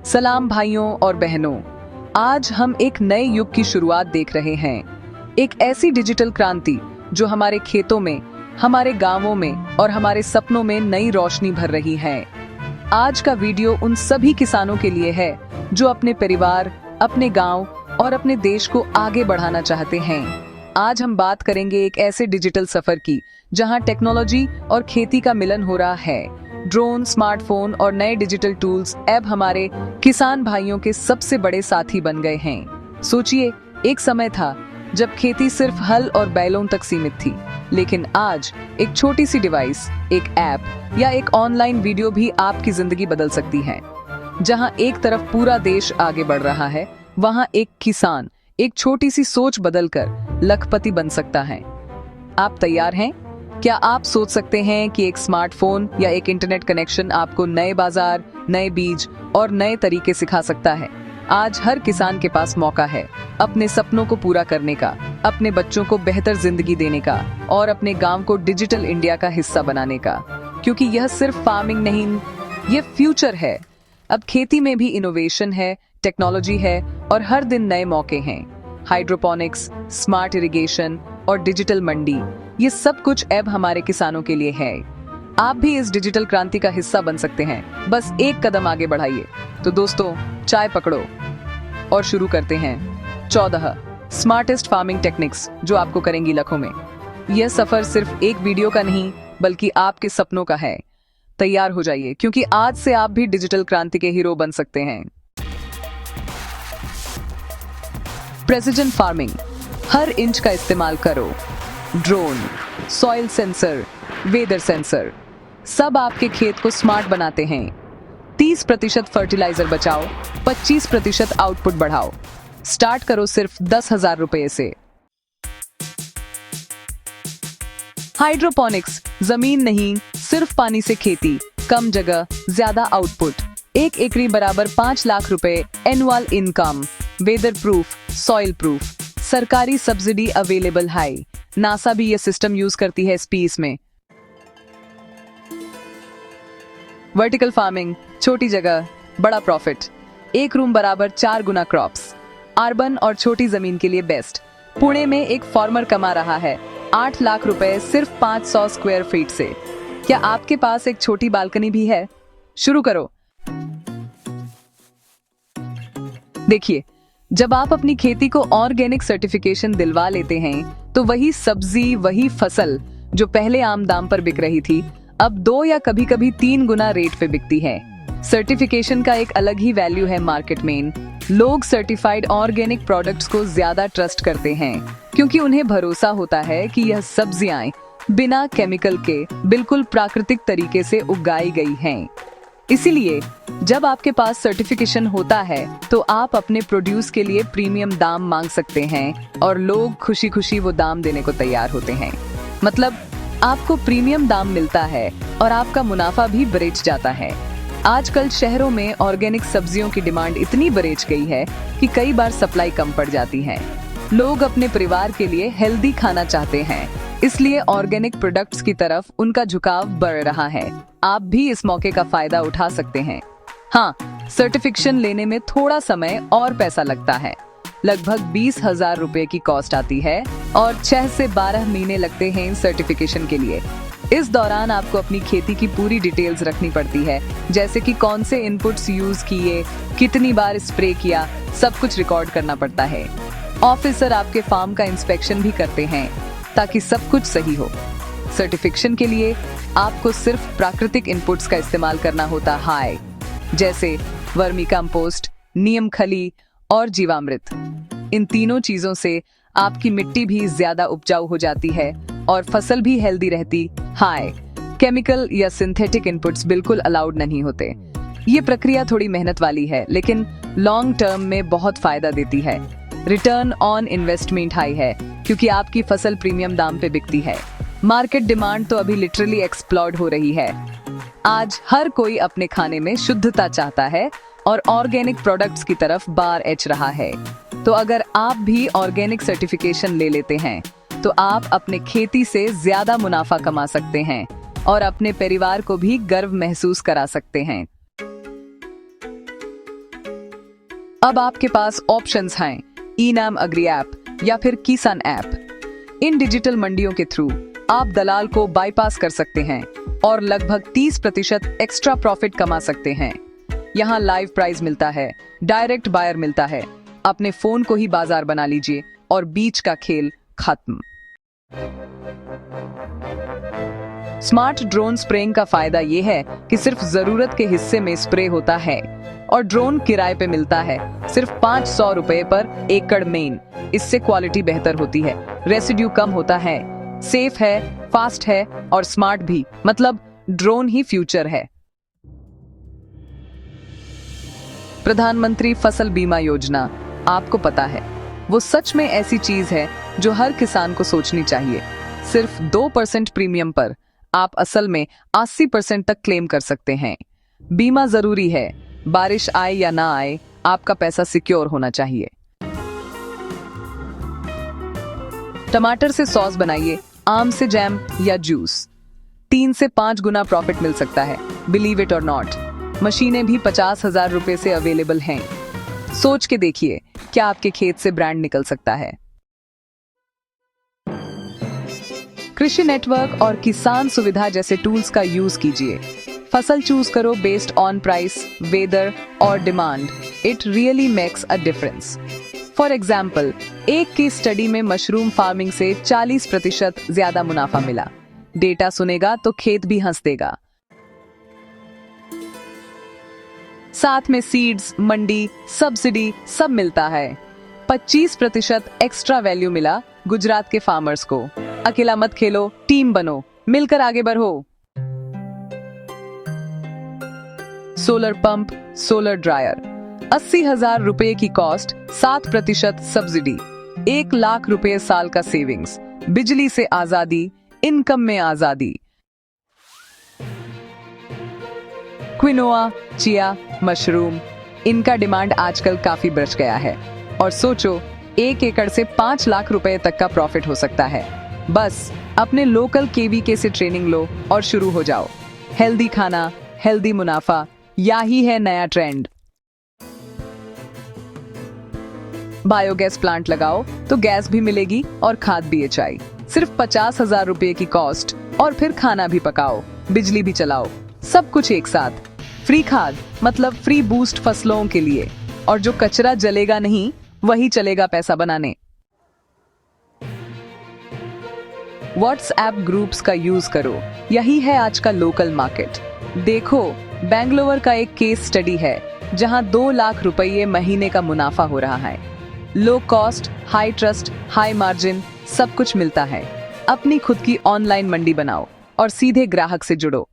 सलाम भाइयों और बहनों, आज हम एक नए युग की शुरुआत देख रहे हैं। एक ऐसी डिजिटल क्रांति जो हमारे खेतों में, हमारे गांवों में और हमारे सपनों में नई रोशनी भर रही है। आज का वीडियो उन सभी किसानों के लिए है जो अपने परिवार, अपने गांव और अपने देश को आगे बढ़ाना चाहते हैं। आज हम बात करेंगे एक ऐसे डिजिटल सफर की जहां टेक्नोलॉजी और खेती का मिलन हो रहा है। ड्रोन, स्मार्टफोन और नए डिजिटल टूल्स अब हमारे किसान भाइयों के सबसे बड़े साथी बन गए हैं। सोचिए, एक समय था जब खेती सिर्फ हल और बैलों तक सीमित थी, लेकिन आज एक छोटी सी डिवाइस, एक ऐप या एक ऑनलाइन वीडियो भी आपकी जिंदगी बदल सकती है। जहां एक तरफ पूरा देश आगे बढ़ रहा है, वहां एक किसान एक छोटी सी सोच बदलकर लखपति बन सकता है। आप तैयार हैं? क्या आप सोच सकते हैं कि एक स्मार्टफोन या एक इंटरनेट कनेक्शन आपको नए बाजार, नए बीज और नए तरीके सिखा सकता है? आज हर किसान के पास मौका है अपने सपनों को पूरा करने का, अपने बच्चों को बेहतर जिंदगी देने का और अपने गांव को डिजिटल इंडिया का हिस्सा बनाने का। क्योंकि यह सिर्फ फार्मिंग नहीं, ये फ्यूचर है। अब खेती में भी इनोवेशन है, टेक्नोलॉजी है और हर दिन नए मौके हैं। हाइड्रोपोनिक्स, स्मार्ट इरिगेशन और डिजिटल मंडी, ये सब कुछ अब हमारे किसानों के लिए है। आप भी इस डिजिटल क्रांति का हिस्सा बन सकते हैं, बस एक कदम आगे बढ़ाइए। तो दोस्तों, चाय पकड़ो और शुरू करते हैं 14 स्मार्टेस्ट फार्मिंग टेक्निक्स जो आपको करेंगी लाखों में। यह सफर सिर्फ एक वीडियो का नहीं, बल्कि आपके सपनों का है। तैयार हो जाइए, क्योंकि आज से आप भी डिजिटल क्रांति के हीरो बन सकते हैं। प्रेसिजन फार्मिंग, हर इंच का इस्तेमाल करो। Drone, soil sensor, weather sensor, सब आपके खेत को स्मार्ट बनाते हैं। 30% फर्टिलाइजर बचाओ, 25% आउटपुट बढ़ाओ। स्टार्ट करो सिर्फ 10,000 रुपए से। हाइड्रोपोनिक्स, जमीन नहीं, सिर्फ पानी से खेती, कम जगह, ज्यादा आउटपुट। 1 एकड़ी बराबर 5 लाख रुपए annual income. Weather proof, soil proof, सरकारी सब्सिडी अवेलेबल हाई। नासा भी ये सिस्टम यूज करती है स्पेस में। वर्टिकल फार्मिंग, छोटी जगह, बड़ा प्रॉफिट। 1 रूम बराबर 4 गुना क्रॉप्स। अर्बन और छोटी जमीन के लिए बेस्ट। पुणे में एक फार्मर कमा रहा है 8 लाख रुपए सिर्फ 500 स्क्वायर फीट से। क्या आपके पास एक छोटी बालकनी भी है? शुरू करो। देखिए, जब आप अपनी खेती को ऑर्गेनिक सर्टिफिकेशन दिलवा लेते हैं, तो वही सब्जी, वही फसल जो पहले आम दाम पर बिक रही थी, अब 2 या कभी-कभी 3 गुना रेट पे बिकती है। सर्टिफिकेशन का एक अलग ही वैल्यू है मार्केट में। लोग सर्टिफाइड ऑर्गेनिक प्रोडक्ट्स को ज्यादा ट्रस्ट करते हैं, क्योंकि उन्हें भरोसा होता है कि यह सब्जियां बिना केमिकल के बिल्कुल प्राकृतिक तरीके से उगाई गई हैं। इसीलिए जब आपके पास सर्टिफिकेशन होता है, तो आप अपने प्रोड्यूस के लिए प्रीमियम दाम मांग सकते हैं और लोग खुशी खुशी वो दाम देने को तैयार होते हैं। मतलब आपको प्रीमियम दाम मिलता है और आपका मुनाफा भी बढ़ जाता है। आजकल शहरों में ऑर्गेनिक सब्जियों की डिमांड इतनी बढ़ गई है कि कई बार सप्लाई कम पड़ जाती है। लोग अपने परिवार के लिए हेल्दी खाना चाहते हैं, इसलिए ऑर्गेनिक प्रोडक्ट्स की तरफ उनका झुकाव बढ़ रहा है। आप भी इस मौके का फायदा उठा सकते हैं। हाँ, सर्टिफिकेशन लेने में थोड़ा समय और पैसा लगता है। लगभग 20,000 रुपए की कॉस्ट आती है और 6 से 12 महीने लगते हैं सर्टिफिकेशन के लिए। इस दौरान आपको अपनी खेती की पूरी डिटेल्स रखनी पड़ती है, जैसे कि कौन से इनपुट्स यूज किए, कितनी बार स्प्रे किया, सब कुछ रिकॉर्ड करना पड़ता है। ऑफिसर आपके फार्म का इंस्पेक्शन भी करते हैं ताकि सब कुछ सही हो। सर्टिफिकेशन के लिए आपको सिर्फ प्राकृतिक इनपुट्स का इस्तेमाल करना होता है, जैसे वर्मी कंपोस्ट, नीम खली और जीवामृत। इन तीनों चीजों से आपकी मिट्टी भी ज्यादा उपजाऊ हो जाती है और फसल भी हेल्दी रहती है। केमिकल या सिंथेटिक इनपुट्स बिल्कुल अलाउड नहीं होते। ये प्रक्रिया थोड़ी मेहनत वाली है, लेकिन लॉन्ग टर्म में बहुत फायदा देती है। रिटर्न ऑन इन्वेस्टमेंट हाई है, क्योंकि आपकी फसल प्रीमियम दाम पे बिकती है। मार्केट डिमांड तो अभी लिटरली एक्सप्लोड हो रही है। आज हर कोई अपने खाने में शुद्धता चाहता है और ऑर्गेनिक प्रोडक्ट्स की तरफ बार एच रहा है। तो अगर आप भी ऑर्गेनिक सर्टिफिकेशन ले लेते हैं, तो आप अपने खेती से ज्यादा मुनाफा कमा सकते हैं और अपने परिवार को भी गर्व महसूस करा सकते हैं। अब आपके पास ऑप्शंस हैं, ई-नाम अग्री ऐप या फिर किसान ऐप। इन डिजिटल मंडियों के थ्रू आप दलाल को बाईपास कर सकते हैं और लगभग 30% एक्स्ट्रा प्रॉफिट कमा सकते हैं। यहाँ लाइव प्राइस मिलता है, डायरेक्ट बायर मिलता है। अपने फोन को ही बाजार बना लीजिए और बीच का खेल खत्म। स्मार्ट ड्रोन स्प्रेइंग का फायदा ये है कि सिर्फ जरूरत के हिस्से में स्प्रे होता है और ड्रोन किराए पे मिलता है, सिर्फ 500 रुपए पर एकड़ में। इससे क्वालिटी बेहतर होती है, रेसिड्यू कम होता है, सेफ है, फास्ट है और स्मार्ट भी। मतलब ड्रोन ही फ्यूचर है। प्रधानमंत्री फसल बीमा योजना, आपको पता है, वो सच में ऐसी चीज है जो हर किसान को सोचनी चाहिए। सिर्फ 2% प्रीमियम पर आप असल में 80% तक क्लेम कर सकते हैं। बीमा जरूरी है, बारिश आए या ना आए, आपका पैसा सिक्योर होना चाहिए। टमाटर से सॉस बनाइए, आम से जैम या जूस, 3 से 5 गुना प्रॉफिट मिल सकता है। बिलीव इट और नॉट, मशीनें भी 50,000 रुपए से अवेलेबल हैं। सोच के देखिए, क्या आपके खेत से ब्रांड निकल सकता है। कृषि नेटवर्क और किसान सुविधा जैसे टूल्स का यूज कीजिए। फसल चूज करो बेस्ड ऑन प्राइस, वेदर और demand. It really makes a difference. For example, एक की स्टडी में मशरूम फार्मिंग से 40% ज्यादा मुनाफा मिला। डेटा सुनेगा तो खेत भी हंस देगा। साथ में सीड्स, मंडी, सब्सिडी सब मिलता है। 25% एक्स्ट्रा वैल्यू मिला गुजरात के फार्मर्स को। अकेला मत खेलो, टीम बनो, मिलकर आगे बढ़ो। सोलर पंप, सोलर ड्रायर, 80,000 रुपए की कॉस्ट, 7% सब्सिडी, 1 लाख रुपए साल का सेविंग्स। बिजली से आजादी, इनकम में आजादी। क्विनोआ, चिया, मशरूम, इनका डिमांड आजकल काफी बढ़ गया है। और सोचो, 1 एकड़ से 5 लाख रुपए तक का प्रॉफिट हो सकता है। बस अपने लोकल केवीके से ट्रेनिंग लो और शुरू हो जाओ। हेल्दी खाना, हेल्दी मुनाफा, यही है नया ट्रेंड। बायोगैस प्लांट लगाओ तो गैस भी मिलेगी और खाद भी अच्छाई। सिर्फ 50,000 रुपए की कॉस्ट और फिर खाना भी पकाओ, बिजली भी चलाओ, सब कुछ एक साथ। फ्री खाद मतलब फ्री बूस्ट फसलों के लिए, और जो कचरा जलेगा नहीं वही चलेगा पैसा बनाने। व्हाट्सएप ग्रुप्स का यूज करो, यही है आज का लोकल मार्केट। देखो, बेंगलोर का एक केस स्टडी है जहां 2 लाख रुपये महीने का मुनाफा हो रहा है। Low cost, high trust, high margin, सब कुछ मिलता है। अपनी खुद की ऑनलाइन मंडी बनाओ और सीधे ग्राहक से जुड़ो।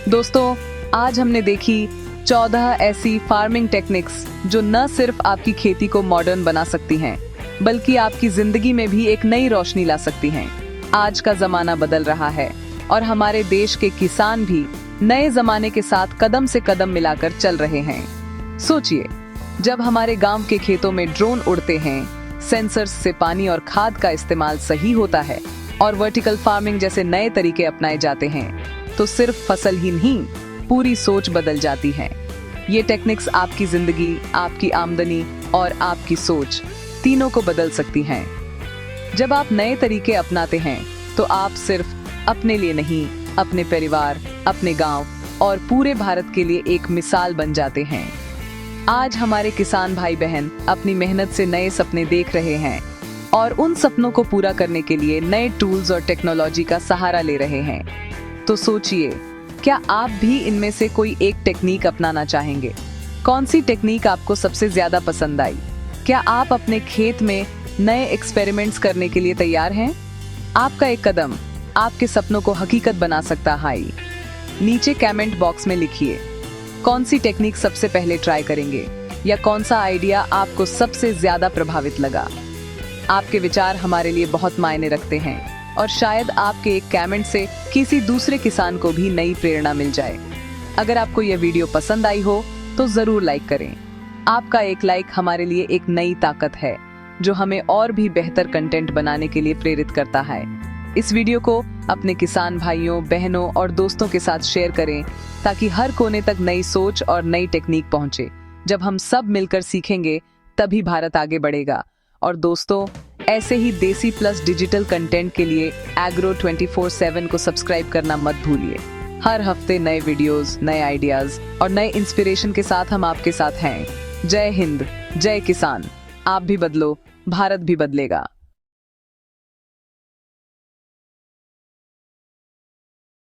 दोस्तों, आज हमने देखी 14 ऐसी फार्मिंग टेक्निक्स जो न सिर्फ आपकी खेती को मॉडर्न बना सकती हैं, बल्कि आपकी जिंदगी में भी एक नई रोशनी ला सकती हैं। आज का जमाना बदल रहा है और हमारे देश के किसान भी नए जमाने के साथ कदम से कदम मिलाकर चल रहे हैं। सोचिए, जब हमारे गांव के खेतों में ड्रोन उड़ते हैं, सेंसर्स से पानी और खाद का इस्तेमाल सही होता है और वर्टिकल फार्मिंग जैसे नए तरीके अपनाए जाते हैं, तो सिर्फ फसल ही नहीं, पूरी सोच बदल जाती है। ये टेक्निक्स आपकी जिंदगी, आपकी आमदनी और आपकी सोच तीनों को बदल सकती हैं। जब आप नए तरीके अपनाते हैं तो आप सिर्फ अपने लिए नहीं, अपने परिवार, अपने गांव और पूरे भारत के लिए एक मिसाल बन जाते हैं। आज हमारे किसान भाई बहन अपनी मेहनत से नए सपने देख रहे हैं और उन सपनों को पूरा करने के लिए नए टूल्स और टेक्नोलॉजी का सहारा ले रहे हैं। तो सोचिए, क्या आप भी इनमें से कोई एक टेक्निक अपनाना चाहेंगे? कौन सी टेक्निक आपको सबसे ज्यादा पसंद आई? क्या आप अपने खेत में नए एक्सपेरिमेंट्स करने के लिए तैयार हैं? आपका एक कदम आपके सपनों को हकीकत बना सकता है। नीचे कमेंट बॉक्स में लिखिए, कौन सी टेक्निक सबसे पहले ट्राई करेंगे या कौन सा आइडिया आपको सबसे ज्यादा प्रभावित लगा। आपके विचार हमारे लिए बहुत मायने रखते हैं और शायद आपके एक कमेंट से किसी दूसरे किसान को भी नई प्रेरणा मिल जाए। अगर आपको यह वीडियो पसंद आई हो तो जरूर लाइक करें। आपका एक लाइक हमारे लिए एक नई ताकत है जो हमें और भी बेहतर कंटेंट बनाने के लिए प्रेरित करता है। इस वीडियो को अपने किसान भाइयों, बहनों और दोस्तों के साथ शेयर करें ताकि हर कोने तक नई सोच और नई टेक्निक पहुंचे। जब हम सब मिलकर सीखेंगे तभी भारत आगे बढ़ेगा। और दोस्तों, ऐसे ही देसी प्लस डिजिटल कंटेंट के लिए एग्रो 24/7 को सब्सक्राइब करना मत भूलिए। हर हफ्ते नए वीडियोस, नए आइडियाज और नए इंस्पिरेशन के साथ हम आपके साथ हैं। जय हिंद, जय किसान। आप भी बदलो, भारत भी बदलेगा।